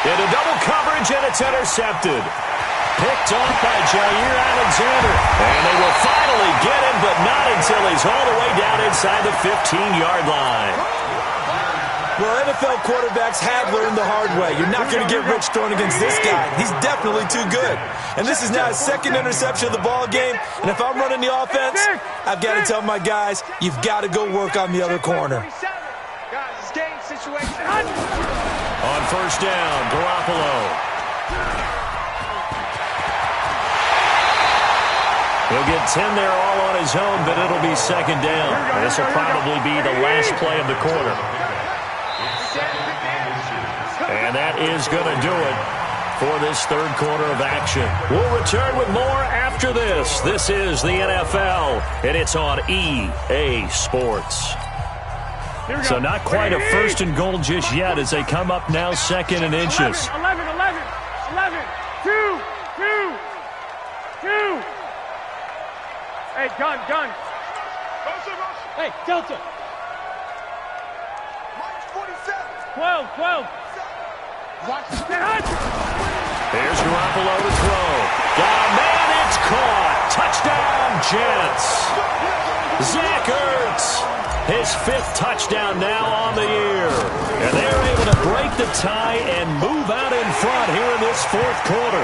Speaker 1: Into double coverage, and it's intercepted. Picked off by Jair Alexander. And they will finally get him, but not until he's all the way down inside the 15-yard line.
Speaker 2: Well, NFL quarterbacks have learned the hard way. You're not going to get rich throwing against this guy. He's definitely too good. And this is now his second interception of the ball game. And if I'm running the offense, I've got to tell my guys, you've got to go work on the other corner.
Speaker 4: Guys, it's game situation.
Speaker 1: On first down, Garoppolo. He'll get 10 there all on his own, but it'll be second down. This will probably be the last play of the quarter. And that is going to do it for this third quarter of action. We'll return with more after this. This is the NFL, and it's on EA Sports. So not quite a first and goal just yet as they come up now second and inches.
Speaker 3: 11. 2. Hey, gun. Hey, Delta. 12.
Speaker 1: There's Garoppolo to throw. Got a man, it's caught. Touchdown, Jets. Zach Ertz, his 5th touchdown now on the year. And they're able to break the tie and move out in front here in this fourth quarter.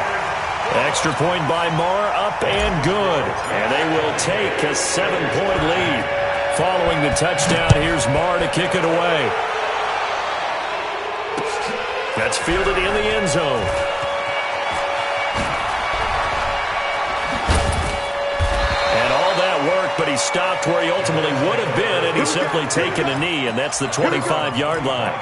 Speaker 1: Extra point by Marr, up and good. And they will take a 7-point lead. Following the touchdown, here's Marr to kick it away. That's fielded in the end zone. And all that work, but he stopped where he ultimately would have been, and he's simply taken a knee, and that's the 25-yard line.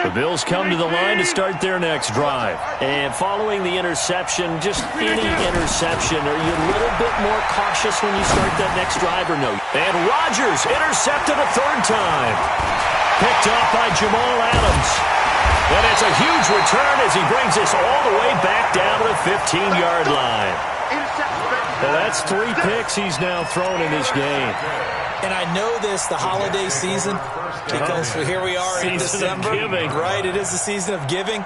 Speaker 1: The Bills come to the line to start their next drive. And following the interception, just any interception, are you a little bit more cautious when you start that next drive or no? And Rodgers intercepted a third time. Picked off by Jamal Adams. And it's a huge return as he brings this all the way back down to the 15-yard line. Well, that's 3 picks he's now thrown in this game.
Speaker 2: And I know this, the holiday season, because here we are in December. Right, it is the season of giving.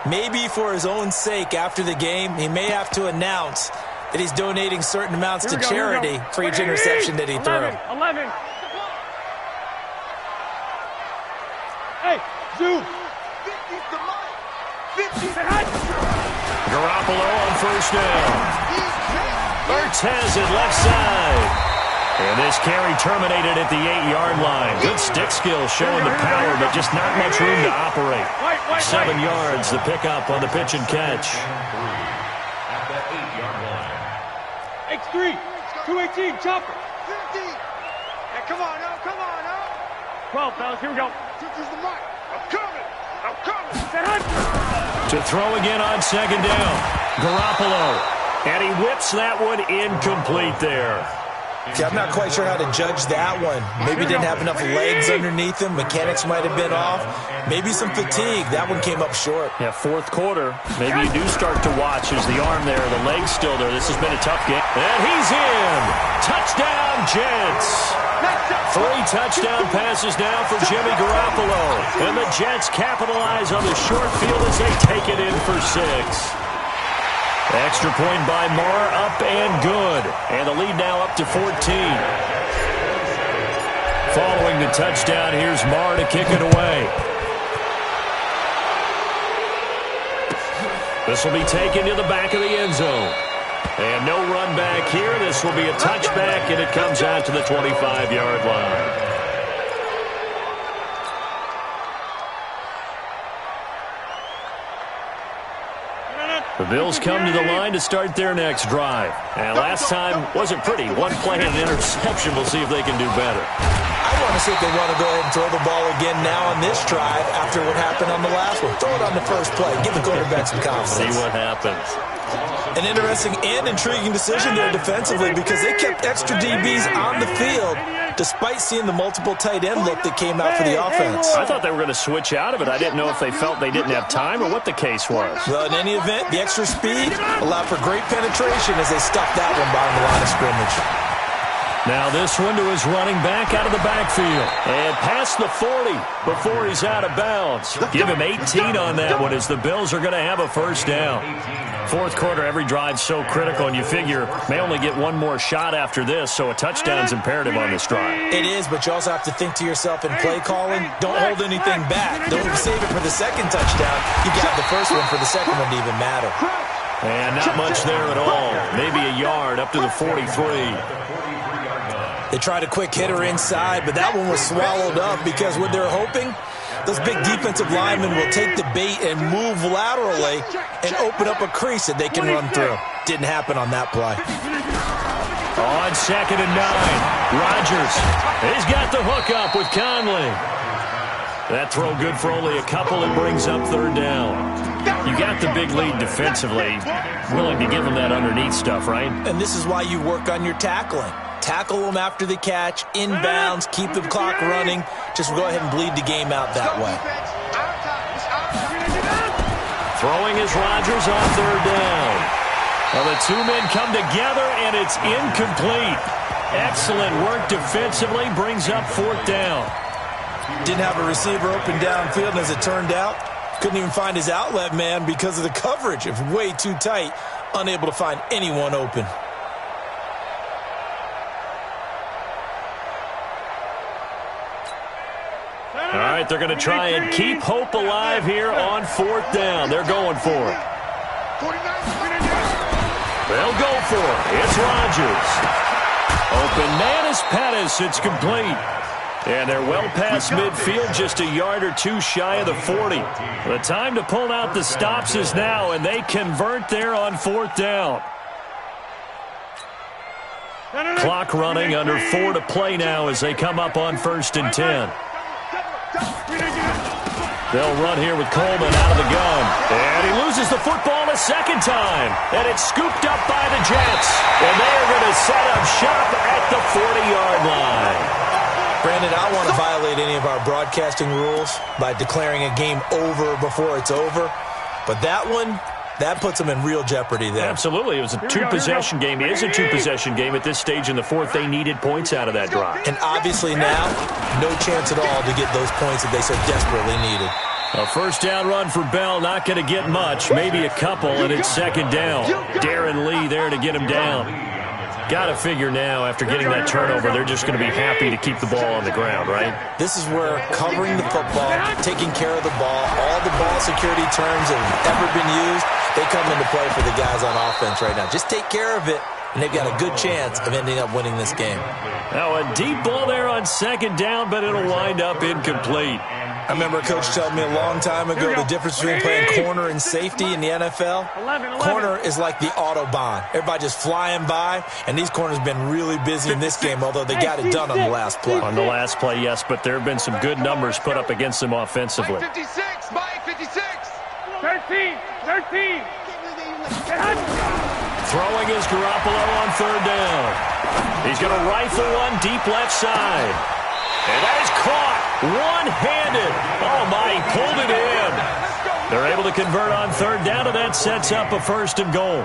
Speaker 2: Maybe for his own sake after the game, he may have to announce that he's donating certain amounts to charity for each interception that he threw.
Speaker 3: 11. Hey, zoom. 50.
Speaker 1: Garoppolo on first down. Ertz has it left side. And this carry terminated at the 8-yard line. Good stick skill showing the power, but just not much room to operate. 7 yards, the pickup on the pitch and catch.
Speaker 5: At the 8-yard line.
Speaker 3: X3, 218, chopper.
Speaker 4: 50. Hey, come on now.
Speaker 3: 12, fellas, here we go.
Speaker 4: This is the mic. I'm coming.
Speaker 1: To throw again on second down. Garoppolo. And he whips that one incomplete there.
Speaker 2: See, I'm not quite sure how to judge that one. Maybe didn't have enough legs underneath him. Mechanics might have been off. Maybe some fatigue. That one came up short.
Speaker 1: Yeah, fourth quarter. Maybe you do start to watch. Is the arm there, the leg's still there. This has been a tough game. And he's in. Touchdown, Jets. 3 touchdown passes now for Jimmy Garoppolo. And the Jets capitalize on the short field as they take it in for 6. Extra point by Marr, up and good. And the lead now up to 14. Following the touchdown, here's Marr to kick it away. This will be taken to the back of the end zone. And no run back here. This will be a touchback, and it comes out to the 25-yard line. The Bills come to the line to start their next drive. And last time wasn't pretty. One play and an interception. We'll see if they can do better.
Speaker 2: I want to see if they want to go ahead and throw the ball again now on this drive after what happened on the last one. Throw it on the first play. Give the quarterback some confidence.
Speaker 1: See what happens.
Speaker 2: An interesting and intriguing decision there defensively because they kept extra DBs on the field despite seeing the multiple tight end look that came out for the offense.
Speaker 1: I thought they were going to switch out of it. I didn't know if they felt they didn't have time or what the case was.
Speaker 2: Well, in any event, the extra speed allowed for great penetration as they stuffed that one behind the line of scrimmage.
Speaker 1: Now this one to his running back out of the backfield. And past the 40 before he's out of bounds. Give him 18 on that one as the Bills are going to have a first down. Fourth quarter, every drive's so critical, and you figure may only get one more shot after this, so a touchdown's imperative on this drive.
Speaker 2: It is, but you also have to think to yourself in play calling, don't hold anything back. Don't save it for the second touchdown. You got the first one for the second one to even matter.
Speaker 1: And not much there at all. Maybe a yard up to the 43.
Speaker 2: They tried a quick hitter inside, but that one was swallowed up because what they're hoping, those big defensive linemen will take the bait and move laterally and open up a crease that they can run through. Didn't happen on that play.
Speaker 1: On 2nd and 9, Rodgers. He's got the hook up with Conley. That throw good for only a couple. It brings up 3rd down. You got the big lead defensively. Willing to give them that underneath stuff, right?
Speaker 2: And this is why you work on your tackling. Tackle them after the catch, inbounds, keep the clock running. Just go ahead and bleed the game out that way.
Speaker 1: Throwing is Rodgers on 3rd down. Well, the two men come together, and it's incomplete. Excellent work defensively, brings up 4th down.
Speaker 2: Didn't have a receiver open downfield, and as it turned out, couldn't even find his outlet man because of the coverage. It was way too tight, unable to find anyone open.
Speaker 1: All right, they're going to try and keep hope alive here on 4th down. They're going for it. They'll go for it. It's Rodgers. Open man is Pettis. It's complete. And they're well past midfield, just a yard or two shy of the 40. The time to pull out the stops is now, and they convert there on 4th down. Clock running, under 4 to play now as they come up on 1st and 10. They'll run here with Coleman out of the gun. And he loses the football a second time. And it's scooped up by the Jets. And they are going to set up shop at the 40-yard line.
Speaker 2: Brandon, I don't want to violate any of our broadcasting rules by declaring a game over before it's over. But that one, that puts them in real jeopardy there.
Speaker 1: Absolutely. It was a two-possession game. It is a two-possession game at this stage in the 4th. They needed points out of that drive.
Speaker 2: And obviously now, no chance at all to get those points that they so desperately needed.
Speaker 1: A first down run for Bell, not going to get much, maybe a couple, and it's 2nd down. Darren Lee there to get him down. Got to figure now, after getting that turnover, they're just going to be happy to keep the ball on the ground, right?
Speaker 2: This is where covering the football, taking care of the ball, all the ball security terms that have ever been used, they come into play for the guys on offense right now. Just take care of it, and they've got a good chance of ending up winning this game.
Speaker 1: Now a deep ball there on 2nd down, but it'll wind up incomplete.
Speaker 2: I remember a coach telling me a long time ago the difference between playing corner and safety in the NFL. Corner is like the Autobahn. Everybody just flying by, and these corners have been really busy in this game, although they got it done on the last play.
Speaker 1: On the last play, yes, but there have been some good numbers put up against them offensively.
Speaker 4: Mike 56, Mike 56.
Speaker 3: 13.
Speaker 1: Throwing is Garoppolo on 3rd down. He's going to rifle one deep left side. And that is caught one-handed. Oh, my, he pulled it in. They're able to convert on 3rd down, and that sets up a 1st and goal.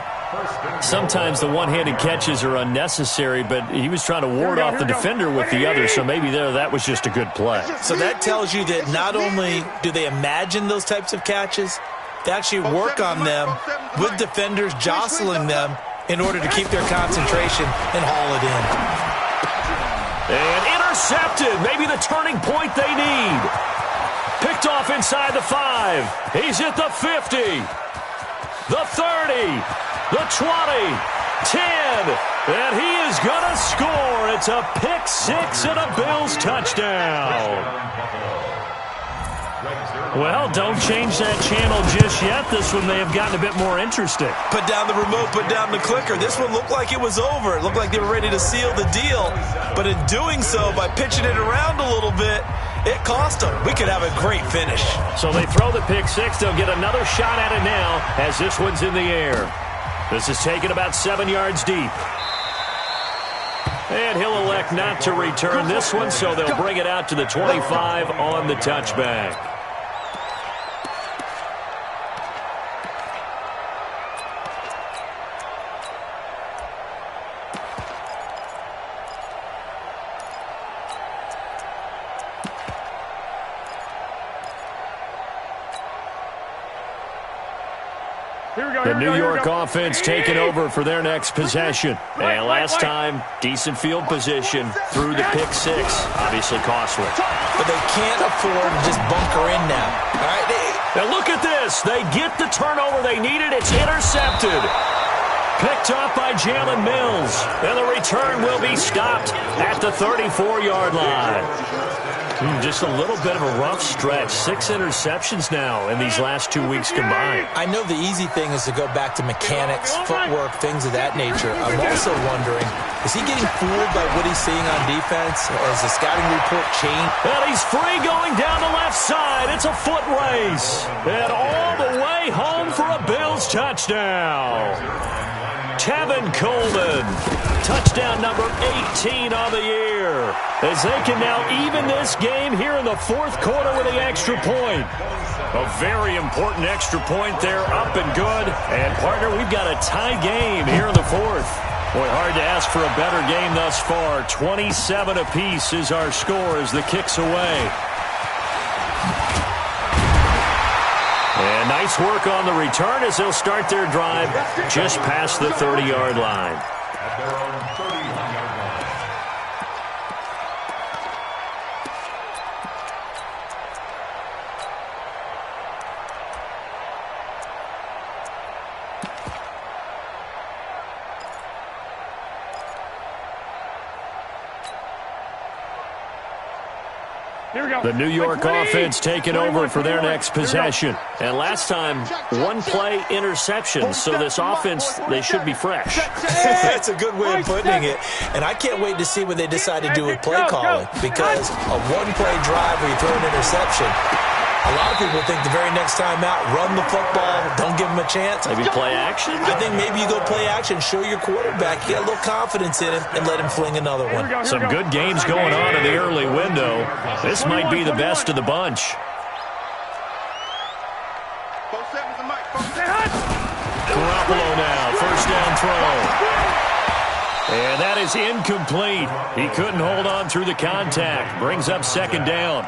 Speaker 1: Sometimes the one-handed catches are unnecessary, but he was trying to ward off the defender with the other, so maybe that was just a good play.
Speaker 2: So that tells you that not only do they imagine those types of catches, they actually work on them with defenders jostling them in order to keep their concentration and haul it in.
Speaker 1: And intercepted. Maybe the turning point they need. Picked off inside the 5. He's at the 50. The 30. The 20. 10. And he is going to score. It's a pick 6 and a Bills touchdown. Well, don't change that channel just yet. This one may have gotten a bit more interesting.
Speaker 2: Put down the remote, put down the clicker. This one looked like it was over. It looked like they were ready to seal the deal. But in doing so, by pitching it around a little bit, it cost them. We could have a great finish.
Speaker 1: So they throw the pick 6. They'll get another shot at it now as this one's in the air. This is taken about 7 yards deep. And he'll elect not to return this one, so they'll bring it out to the 25 on the touchback. The New York offense taking over for their next possession. And last time, decent field position through the pick six. Obviously costly.
Speaker 2: But they can't afford to just bunker in now. All right?
Speaker 1: Now look at this. They get the turnover they needed. It's intercepted. Picked up by Jalen Mills. And the return will be stopped at the 34-yard line. Just a little bit of a rough stretch. 6 interceptions now in these last 2 weeks combined.
Speaker 2: I know the easy thing is to go back to mechanics, footwork, things of that nature. I'm also wondering, is he getting fooled by what he's seeing on defense? Has the scouting report changed?
Speaker 1: And he's free going down the left side. It's a foot race. And all the way home for a Bills touchdown. Tevin Coleman, touchdown number 18 on the year, as they can now even this game here in the fourth quarter with the extra point. A very important extra point there, up and good. And, partner, we've got a tie game here in the fourth. Boy, hard to ask for a better game thus far. 27 apiece is our score as the kick's away. And nice work on the return as they'll start their drive just past the 30-yard line.
Speaker 5: At their own 31-yard line.
Speaker 1: The New York offense taking over for their next possession. And last time, one-play interception, so this offense, they should be fresh.
Speaker 2: That's a good way of putting it. And I can't wait to see what they decide to do with play calling, because a one-play drive where you throw an interception, a lot of people think the very next time out, run the football, don't give them a chance.
Speaker 1: Maybe play action?
Speaker 2: I think maybe you go play action, show your quarterback, you got a little confidence in him, and let him fling another one.
Speaker 1: Some good games going on in the early window. This might be the best of the bunch. Garoppolo now, first down throw. And that is incomplete. He couldn't hold on through the contact. Brings up second down.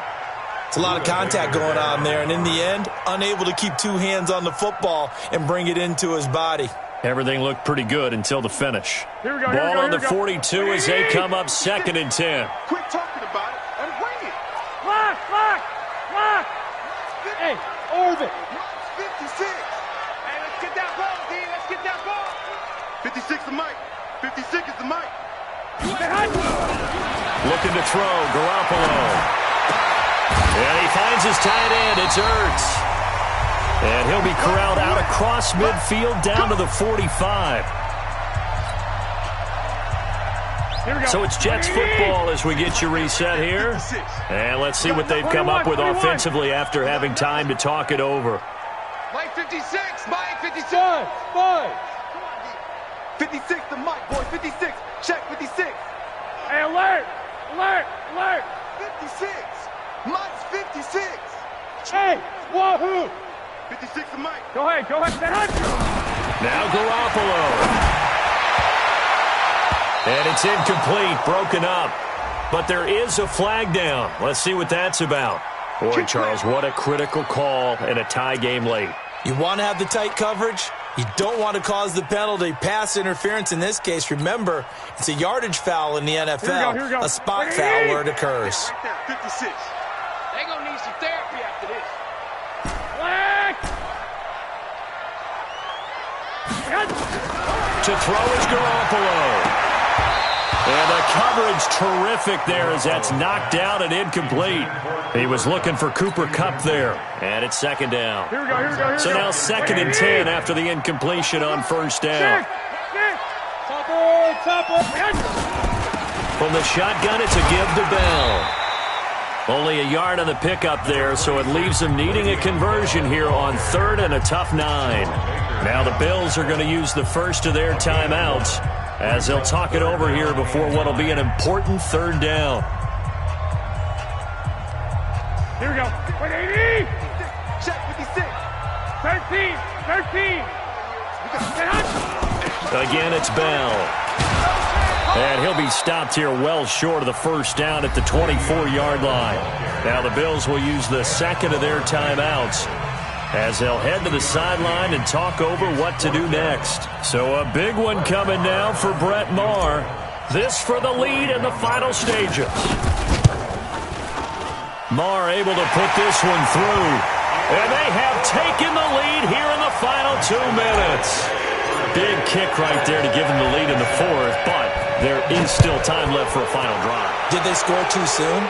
Speaker 2: It's a lot of contact going on there, and in the end, unable to keep two hands on the football and bring it into his body.
Speaker 1: Everything looked pretty good until the finish. Ball on the 42 as they come up 2nd and 10.
Speaker 4: Quit talking about it and bring it.
Speaker 3: Lock! Hey, orbit.
Speaker 4: 56. Hey, let's get that ball, D. Let's get that ball. 56 the mic. 56 is the mic.
Speaker 1: Looking to throw, Garoppolo. And he finds his tight end. It's Ertz. And he'll be corralled out across midfield down to the 45. So it's Jets football as we get you reset here. And let's see what they've come up with offensively after having time to talk it over.
Speaker 4: Mike 56. Mike 56. 56 the mic, boy. 56. Check 56.
Speaker 3: Hey, alert!
Speaker 4: 56. Mike's 56.
Speaker 3: Hey, wahoo!
Speaker 4: 56 the mic.
Speaker 3: Go ahead.
Speaker 1: Now Garoppolo. And it's incomplete, broken up. But there is a flag down. Let's see what that's about. Boy, Charles, what a critical call in a tie game late.
Speaker 2: You want to have the tight coverage? You don't want to cause the penalty. Pass interference in this case. Remember, it's a yardage foul in the NFL.
Speaker 3: Here we go.
Speaker 2: A spot foul where it occurs.
Speaker 4: 56.
Speaker 6: They're going to need some therapy after this.
Speaker 3: Flag!
Speaker 1: To throw is Garoppolo. And the coverage terrific there as that's knocked down and incomplete. He was looking for Cooper Kupp there. And it's second down.
Speaker 3: Here we go.
Speaker 1: So now 2nd and 10 after the incompletion on first down.
Speaker 3: Topper.
Speaker 1: From the shotgun, it's a give to Bell. Only a yard on the pickup there, so it leaves them needing a conversion here on 3rd and a tough 9. Now the Bills are going to use the first of their timeouts. as they'll talk it over here before what will be an important third down.
Speaker 3: Here we go. 180.
Speaker 4: Check 56.
Speaker 3: 13.
Speaker 1: Again, it's Bell. And he'll be stopped here well short of the first down at the 24-yard line. Now the Bills will use the second of their timeouts as they'll head to the sideline and talk over what to do next. So a big one coming now for Brett Maher. This for the lead in the final stages. Maher able to put this one through. And they have taken the lead here in the final 2 minutes. Big kick right there to give them the lead in the fourth, but there is still time left for a final drive.
Speaker 2: Did they score too soon?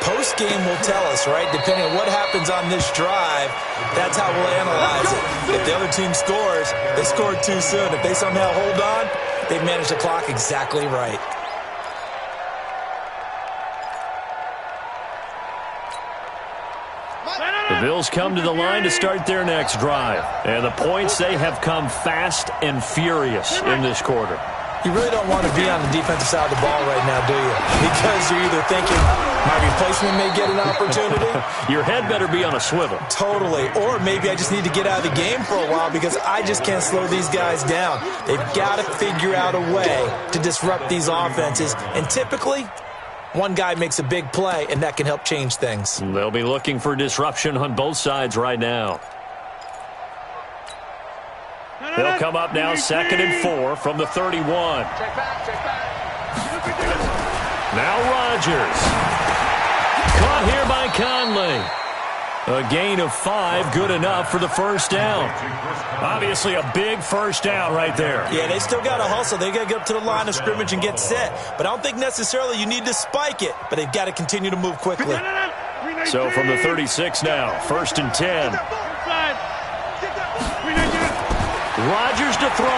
Speaker 2: Post-game will tell us, right? Depending on what happens on this drive, that's how we'll analyze it. If the other team scores, they scored too soon. If they somehow hold on, they've managed the clock exactly right.
Speaker 1: The Bills come to the line to start their next drive. And the points, they have come fast and furious in this quarter.
Speaker 2: You really don't want to be on the defensive side of the ball right now, do you? Because you're either thinking, my replacement may get an opportunity.
Speaker 1: Your head better be on a swivel.
Speaker 2: Totally. Or maybe I just need to get out of the game for a while because I just can't slow these guys down. They've got to figure out a way to disrupt these offenses. And typically, one guy makes a big play, and that can help change things.
Speaker 1: They'll be looking for disruption on both sides right now. They'll come up now 2nd and 4 from the 31.
Speaker 4: Check back.
Speaker 1: Now Rodgers. Caught here by Conley. A gain of 5, good enough for the first down. Obviously a big first down right there.
Speaker 2: Yeah, they still got to hustle. They got to get up to the line of scrimmage and get set. But I don't think necessarily you need to spike it, but they've got to continue to move quickly.
Speaker 1: So from the 36 now, 1st and 10. Rodgers to throw.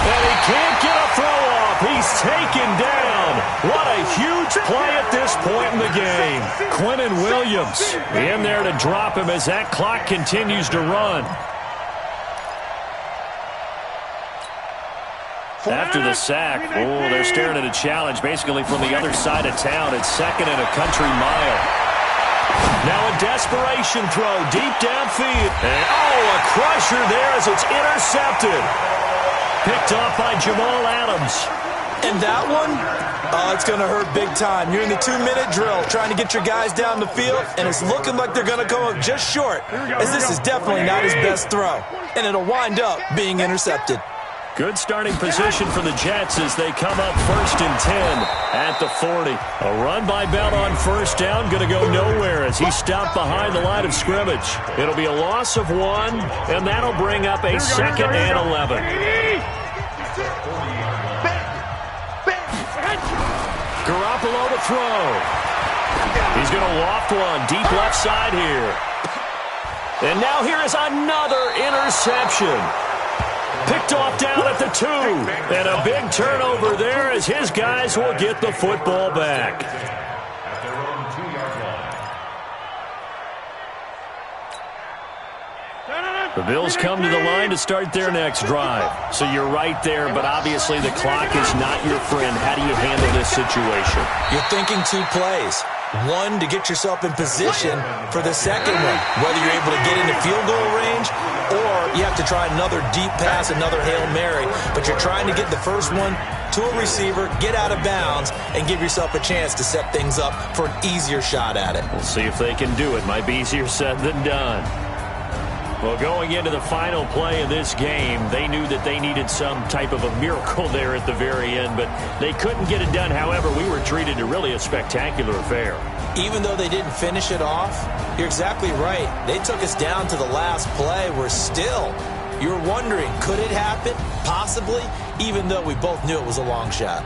Speaker 1: And he can't get a throw off. He's taken down. What a huge play at this point in the game. Quentin Williams in there to drop him as that clock continues to run. After the sack, they're staring at a challenge basically from the other side of town. It's 2nd and a country mile. Now a desperation throw deep downfield. And a crusher there as it's intercepted. Picked off by Jamal Adams.
Speaker 2: And that one, it's going to hurt big time. You're in the 2-minute drill trying to get your guys down the field, and it's looking like they're going to come up just short, as this is definitely not his best throw. And it'll wind up being intercepted.
Speaker 1: Good starting position for the Jets as they come up 1st and 10 at the 40. A run by Bell on first down, going to go nowhere as he's stopped behind the line of scrimmage. It'll be a loss of 1, and that'll bring up a 2nd and 11. Garoppolo to throw. He's going to loft one deep left side here. And now here is another interception. Picked off down at the 2. And a big turnover there as his guys will get the football back.
Speaker 5: At their own 2-yard line.
Speaker 1: The Bills come to the line to start their next drive. So you're right there, but obviously the clock is not your friend. How do you handle this situation?
Speaker 2: You're thinking 2 plays. One, to get yourself in position for the second one, whether you're able to get into field goal range or you have to try another deep pass, another Hail Mary. But you're trying to get the first one to a receiver, get out of bounds, and give yourself a chance to set things up for an easier shot at it.
Speaker 1: We'll see if they can do it. Might be easier said than done. Well, going into the final play of this game, they knew that they needed some type of a miracle there at the very end, but they couldn't get it done. However, we were treated to really a spectacular affair.
Speaker 2: Even though they didn't finish it off, you're exactly right. They took us down to the last play. We're still, you're wondering, could it happen? Possibly, even though we both knew it was a long shot.